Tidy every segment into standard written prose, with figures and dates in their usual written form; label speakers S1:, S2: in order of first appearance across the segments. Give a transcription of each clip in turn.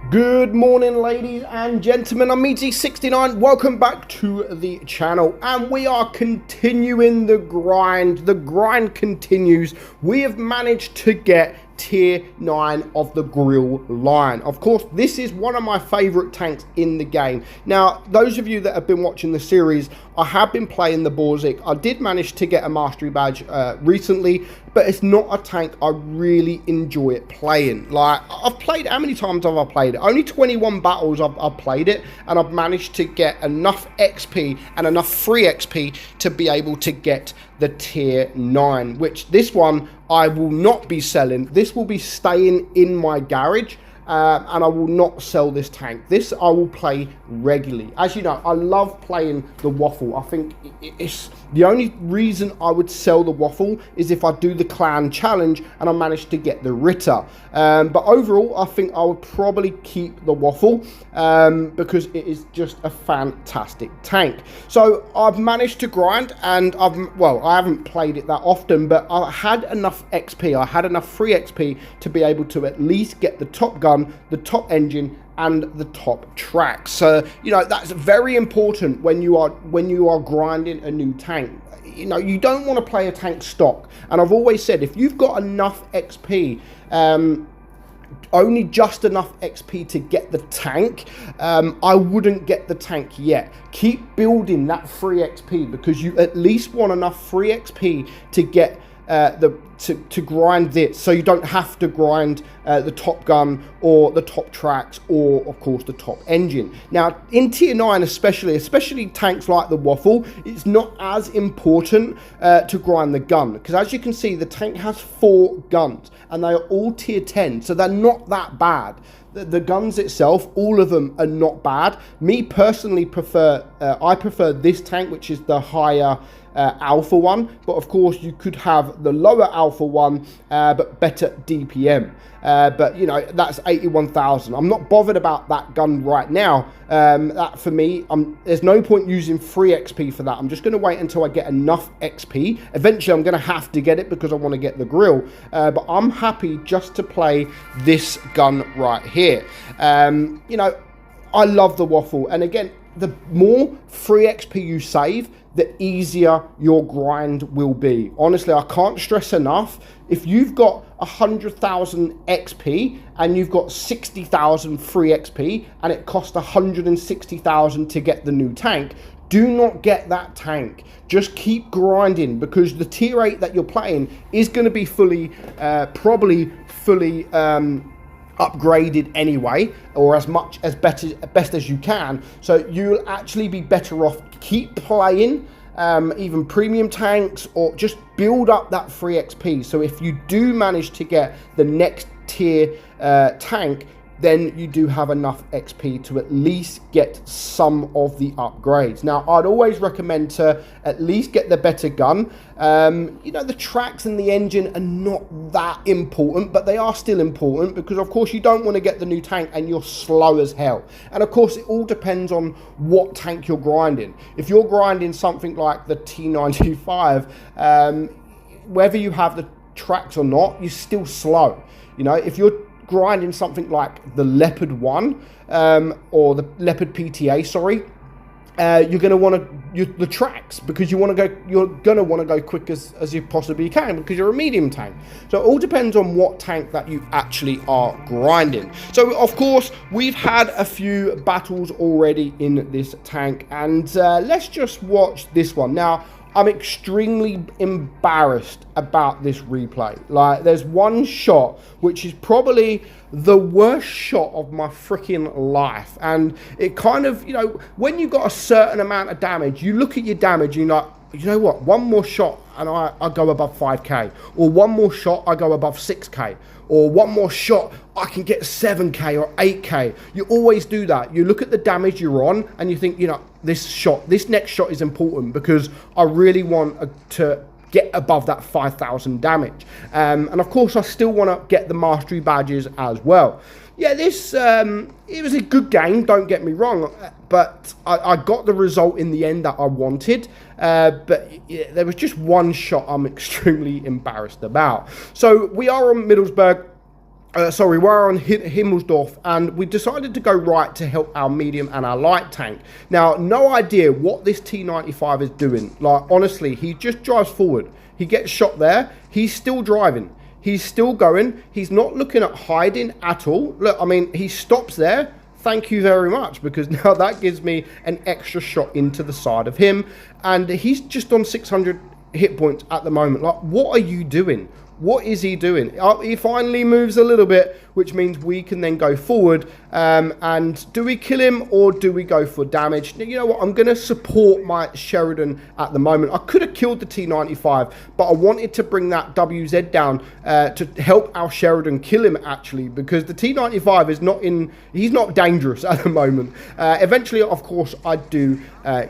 S1: Good morning, ladies and gentlemen. I'm meadsy69. Welcome back to the channel, and we are continuing the grind. The grind continues. We have managed to get tier 9 of the grill line. Of course, this is one of my favorite tanks in the game. Now, those of you that have been watching the series, I have been playing the Borzik. I did manage to get a mastery badge recently, but it's not a tank I really enjoy it playing. Like, I've played, how many times have I played it? Only 21 battles I've played it, and I've managed to get enough XP and enough free XP to be able to get the tier 9, which this one I will not be selling. This will be staying in my garage, and I will not sell this tank. This I will play regularly. As you know, I love playing the waffle. I think it's the only reason I would sell the waffle is if I do the clan challenge and I manage to get the Ritter. But overall, I think I would probably keep the waffle because it is just a fantastic tank. So I've managed to grind, and I haven't played it that often, but I had enough XP. I had enough free XP to be able to at least get the top gun, the top engine, and the top tracks. So you know, that's very important when you are grinding a new tank. You know, you don't want to play a tank stock, and I've always said if you've got enough XP, only just enough XP to get the tank, I wouldn't get the tank yet. Keep building that free XP, because you at least want enough free XP to get to grind this, so you don't have to grind the top gun or the top tracks or of course the top engine. Now in tier 9 especially tanks like the waffle, it's not as important to grind the gun, because as you can see the tank has 4 guns and they are all tier 10, so they're not that bad. The guns itself, all of them are not bad. Me personally prefer, I prefer this tank, which is the higher alpha one, but of course you could have the lower alpha one, but better DPM. But you know, that's 81,000. I'm not bothered about that gun right now. That for me, there's no point using free XP for that. I'm just going to wait until I get enough XP. Eventually I'm going to have to get it because I want to get the grill, but I'm happy just to play this gun right here. You know, I love the waffle, and again, the more free XP you save, the easier your grind will be. Honestly, I can't stress enough. If you've got 100,000 XP and you've got 60,000 free XP and it costs 160,000 to get the new tank, do not get that tank. Just keep grinding, because the tier 8 that you're playing is going to be probably fully upgraded anyway, or as best as you can. So you'll actually be better off keep playing even premium tanks, or just build up that free XP. So if you do manage to get the next tier tank, then you do have enough XP to at least get some of the upgrades. Now, I'd always recommend to at least get the better gun. You know, the tracks and the engine are not that important, but they are still important, because of course you don't want to get the new tank and you're slow as hell. And of course it all depends on what tank you're grinding. If you're grinding something like the T95, whether you have the tracks or not, you're still slow. You know, if you're grinding something like the Leopard 1 or the Leopard PTA, sorry, you're going to want the tracks, because you're going to want to go quick as you possibly can, because you're a medium tank. So it all depends on what tank that you actually are grinding. So of course we've had a few battles already in this tank, and let's just watch this one. Now, I'm extremely embarrassed about this replay. Like, there's one shot which is probably the worst shot of my freaking life, and it kind of, you know, when you got a certain amount of damage, you look at your damage and you're like, you know what, one more shot and I go above 5k, or one more shot I go above 6k, or one more shot I can get 7k or 8k. You always do that. You look at the damage you're on and you think, you know, this next shot is important, because I really want to get above that 5,000 damage. And of course I still want to get the mastery badges as well. Yeah, this it was a good game, don't get me wrong, but I got the result in the end that I wanted. But yeah, there was just one shot I'm extremely embarrassed about. So we are on Middlesbrough. sorry, we're on Himmelsdorf, and we decided to go right to help our medium and our light tank. Now, no idea what this T95 is doing. Like, honestly, he just drives forward. He gets shot there. He's still driving. He's still going. He's not looking at hiding at all. Look, I mean, he stops there. Thank you very much, because now that gives me an extra shot into the side of him. And he's just on 600 hit points at the moment. Like, what are you doing? What is he doing? He finally moves a little bit, which means we can then go forward. And do we kill him or do we go for damage? You know what? I'm going to support my Sheridan at the moment. I could have killed the T95, but I wanted to bring that WZ down to help our Sheridan kill him, actually, because the T95 is not in... He's not dangerous at the moment. Eventually, of course, I do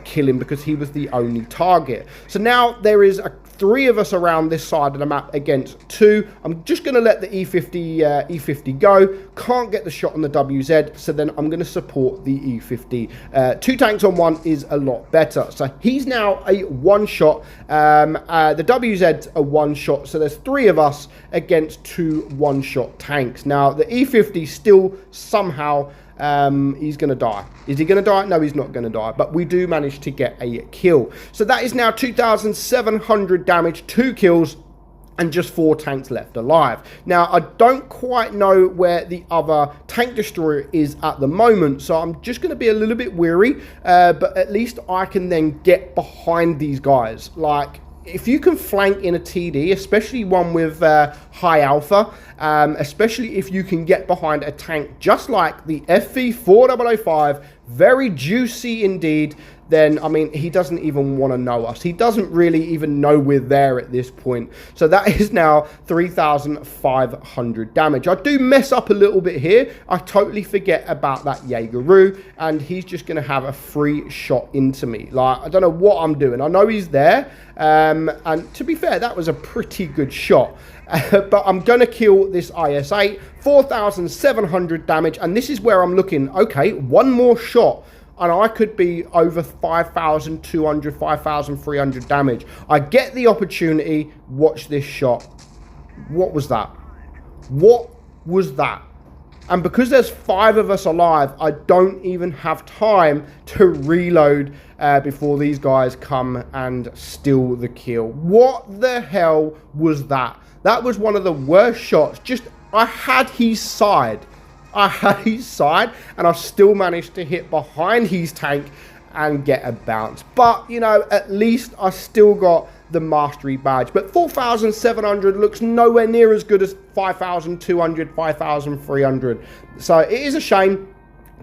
S1: kill him because he was the only target. So now there is 3 of us around this side of the map against 2. I'm just going to let the E50 go. Can't get the shot on the WZ, so then I'm going to support the E50. 2 tanks on 1 is a lot better. So he's now a 1-shot. The WZ's a 1-shot, so there's 3 of us against 2 1-shot tanks. Now, the E50 still somehow... he's going to die. Is he going to die? No, he's not going to die. But we do manage to get a kill. So that is now 2,700 damage, 2 kills, and just 4 tanks left alive. Now, I don't quite know where the other tank destroyer is at the moment, so I'm just going to be a little bit weary, but at least I can then get behind these guys. Like, if you can flank in a TD, especially one with high alpha, especially if you can get behind a tank just like the FV4005, very juicy indeed, then, I mean, he doesn't even want to know us. He doesn't really even know we're there at this point. So that is now 3,500 damage. I do mess up a little bit here. I totally forget about that Jaegeru, and he's just going to have a free shot into me. Like, I don't know what I'm doing. I know he's there, and to be fair, that was a pretty good shot. But I'm going to kill this IS-8, 4,700 damage, and this is where I'm looking. Okay, 1 more shot, and I could be over 5,200, 5,300 damage. I get the opportunity. Watch this shot. What was that? What was that? And because there's 5 of us alive, I don't even have time to reload before these guys come and steal the kill. What the hell was that? That was one of the worst shots. Just, I had his side. And I still managed to hit behind his tank and get a bounce. But, you know, at least I still got the mastery badge. But 4,700 looks nowhere near as good as 5,200, 5,300. So it is a shame,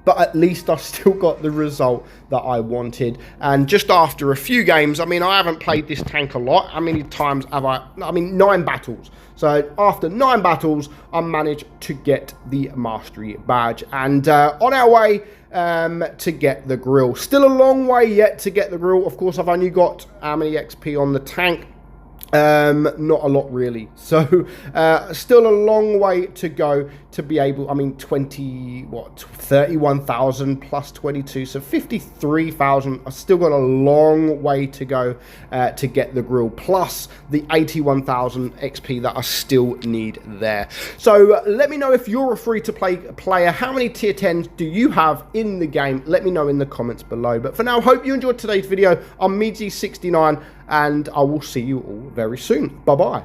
S1: but at least I still got the result that I wanted. And just after a few games, I mean, I haven't played this tank a lot. How many times have I mean, 9 battles. So after 9 battles, I managed to get the mastery badge. And on our way to get the grill. Still a long way yet to get the grill. Of course, I've only got how many XP on the tank? Not a lot really. So still a long way to go to be able, I mean, 31,000 plus 22, so 53,000. I've still got a long way to go to get the grill, plus the 81,000 XP that I still need there. So let me know if you're a free-to-play player. How many tier 10s do you have in the game? Let me know in the comments below. But for now, hope you enjoyed today's video. I'm meadsy69, and I will see you all very soon. Bye-bye.